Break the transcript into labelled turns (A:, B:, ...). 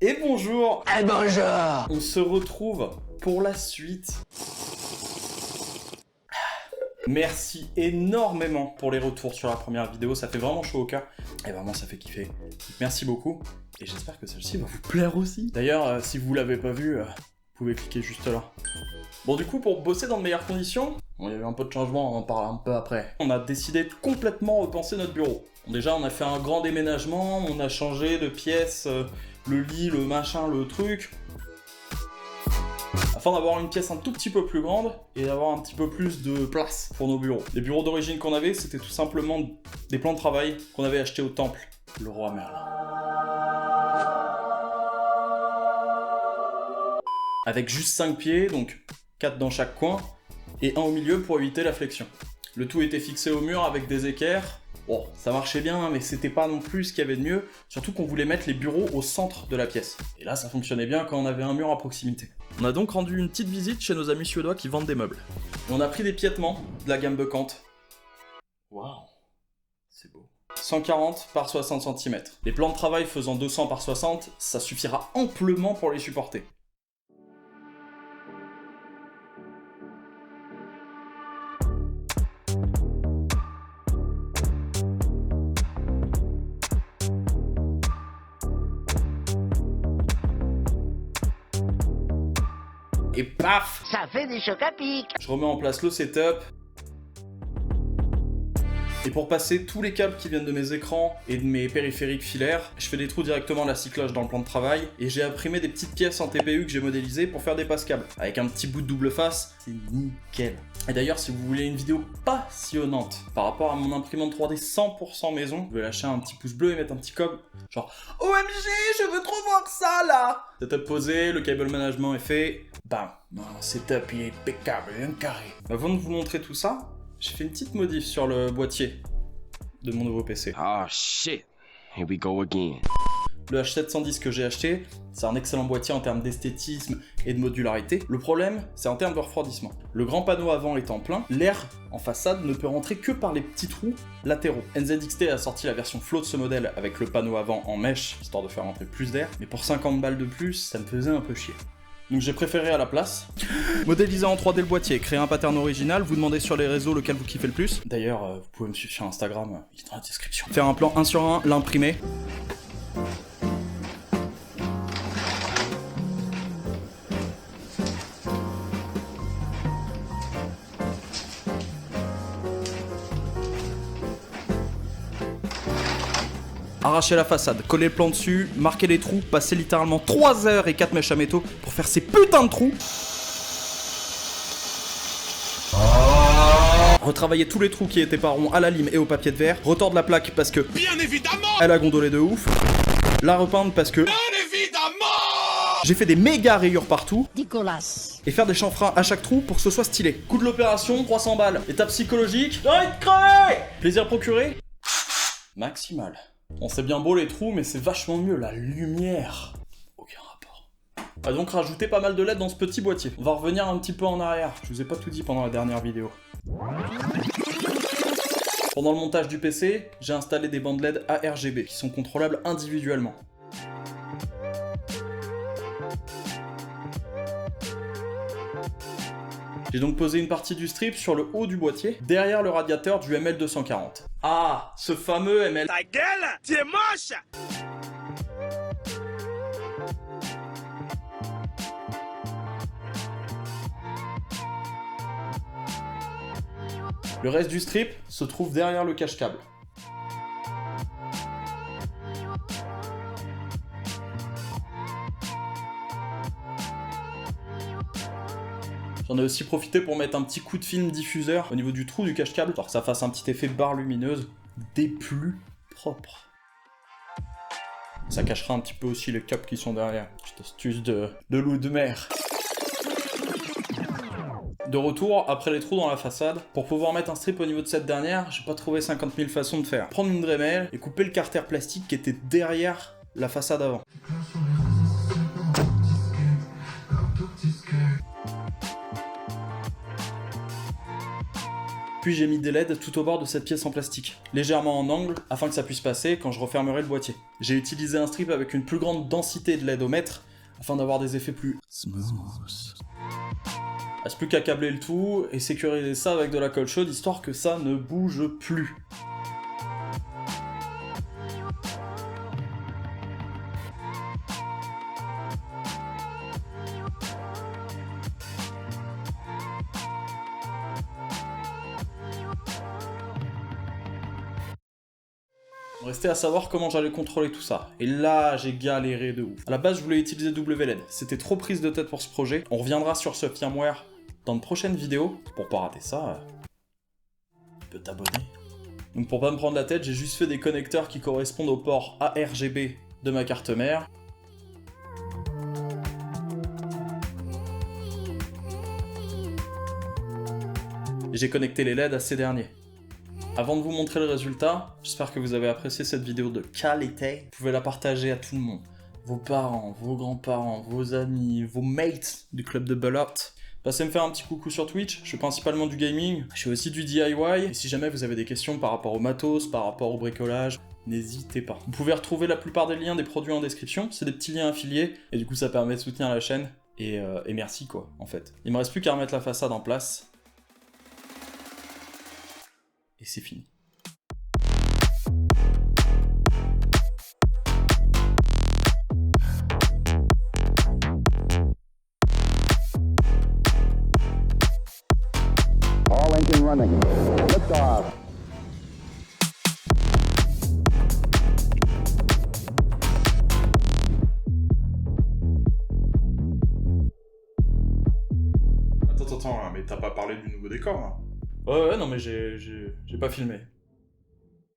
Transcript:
A: Et bonjour.
B: Et bonjour.
A: On se retrouve pour la suite. Merci énormément pour les retours sur la première vidéo, ça fait vraiment chaud au cœur. Et vraiment ça fait kiffer. Merci beaucoup. Et j'espère que celle-ci va vous plaire aussi. D'ailleurs, si vous l'avez pas vue, vous pouvez cliquer juste là. Bon du coup, pour bosser dans de meilleures conditions, il y a eu un peu de changement, on en parle un peu après. On a décidé de complètement repenser notre bureau. Bon, déjà, on a fait un grand déménagement, on a changé de pièce, le lit, le machin, le truc. Afin d'avoir une pièce un tout petit peu plus grande et d'avoir un petit peu plus de place pour nos bureaux. Les bureaux d'origine qu'on avait, c'était tout simplement des plans de travail qu'on avait achetés au temple, le roi Merlin. Avec juste 5 pieds, donc 4 dans chaque coin, et un au milieu pour éviter la flexion. Le tout était fixé au mur avec des équerres. Bon, ça marchait bien, mais c'était pas non plus ce qu'il y avait de mieux, surtout qu'on voulait mettre les bureaux au centre de la pièce. Et là, ça fonctionnait bien quand on avait un mur à proximité. On a donc rendu une petite visite chez nos amis suédois qui vendent des meubles. Et on a pris des piétements de la gamme Bekant. Waouh, c'est beau. 140 par 60 cm. Les plans de travail faisant 200 par 60, ça suffira amplement pour les supporter. Et paf!
B: Ça fait des chocs à pic.
A: Je remets en place le setup. Et pour passer tous les câbles qui viennent de mes écrans et de mes périphériques filaires, je fais des trous directement à la cycloche dans le plan de travail et j'ai imprimé des petites pièces en TPU que j'ai modélisées pour faire des passes-câbles. Avec un petit bout de double face, c'est nickel. Et d'ailleurs, si vous voulez une vidéo passionnante par rapport à mon imprimante 3D 100% maison, vous pouvez lâcher un petit pouce bleu et mettre un petit com. Genre OMG, je veux trop voir ça là! Setup posé, le cable management est fait. Bam! Mon setup il est impeccable, bien carré. Avant de vous montrer tout ça, j'ai fait une petite modif sur le boîtier de mon nouveau PC.
C: Oh shit, here we go again.
A: Le H710 que j'ai acheté, c'est un excellent boîtier en termes d'esthétisme et de modularité. Le problème, c'est en termes de refroidissement. Le grand panneau avant étant plein, l'air en façade ne peut rentrer que par les petits trous latéraux. NZXT a sorti la version flow de ce modèle avec le panneau avant en mèche, histoire de faire rentrer plus d'air, mais pour 50 balles de plus, ça me faisait un peu chier. Donc j'ai préféré à la place modéliser en 3D le boîtier, créer un pattern original, vous demandez sur les réseaux lequel vous kiffez le plus. D'ailleurs, vous pouvez me suivre sur Instagram, il est dans la description. Faire un plan 1 sur 1, l'imprimer. Arracher la façade, coller le plan dessus, marquer les trous, passer littéralement 3 heures et 4 mèches à métaux pour faire ces putains de trous. Retravailler tous les trous qui étaient pas ronds à la lime et au papier de verre. Retordre la plaque parce que, bien évidemment, elle a gondolé de ouf. La repeindre parce que, bien évidemment, j'ai fait des méga rayures partout.
B: Nicolas.
A: Et faire des chanfreins à chaque trou pour que ce soit stylé. Coût de l'opération, 300 balles. Étape psychologique, j'ai envie de crever. Plaisir procuré, maximal. Bon, c'est bien beau les trous, mais c'est vachement mieux la lumière. Aucun rapport. On va donc rajouter pas mal de LED dans ce petit boîtier. On va revenir un petit peu en arrière. Je vous ai pas tout dit pendant la dernière vidéo. Pendant le montage du PC, j'ai installé des bandes LED ARGB qui sont contrôlables individuellement. J'ai donc posé une partie du strip sur le haut du boîtier, derrière le radiateur du ML240. Ah, ce fameux ML...
D: Ta gueule, tu es moche!
A: Le reste du strip se trouve derrière le cache-câble. J'en ai aussi profité pour mettre un petit coup de film diffuseur au niveau du trou du cache-câble, pour que ça fasse un petit effet barre lumineuse des plus propres. Ça cachera un petit peu aussi les câbles qui sont derrière. Petite astuce de loup de mer. De retour, après les trous dans la façade, pour pouvoir mettre un strip au niveau de cette dernière, j'ai pas trouvé 50 000 façons de faire. Prendre une Dremel et couper le carter plastique qui était derrière la façade avant. Puis j'ai mis des LED tout au bord de cette pièce en plastique, légèrement en angle, afin que ça puisse passer quand je refermerai le boîtier. J'ai utilisé un strip avec une plus grande densité de LED au mètre, afin d'avoir des effets plus smooth. Reste plus qu'à câbler le tout et sécuriser ça avec de la colle chaude, histoire que ça ne bouge plus. Restait à savoir comment j'allais contrôler tout ça. Et là, j'ai galéré de ouf. À la base, je voulais utiliser WLED. C'était trop prise de tête pour ce projet. On reviendra sur ce firmware dans de prochaines vidéos. Pour pas rater ça, tu peux t'abonner. Donc pour pas me prendre la tête, j'ai juste fait des connecteurs qui correspondent au port ARGB de ma carte mère. Et j'ai connecté les LED à ces derniers. Avant de vous montrer le résultat, j'espère que vous avez apprécié cette vidéo de qualité. Vous pouvez la partager à tout le monde. Vos parents, vos grands-parents, vos amis, vos mates du club de Belote. Passez me faire un petit coucou sur Twitch, je fais principalement du gaming, je fais aussi du DIY. Et si jamais vous avez des questions par rapport au matos, par rapport au bricolage, n'hésitez pas. Vous pouvez retrouver la plupart des liens des produits en description, c'est des petits liens affiliés, et du coup ça permet de soutenir la chaîne. Et merci quoi, en fait. Il me reste plus qu'à remettre la façade en place. Et c'est fini.
E: All engine running. Lift off.
F: Attends, mais t'as pas parlé du nouveau décor là?
A: Ouais, non mais j'ai pas filmé.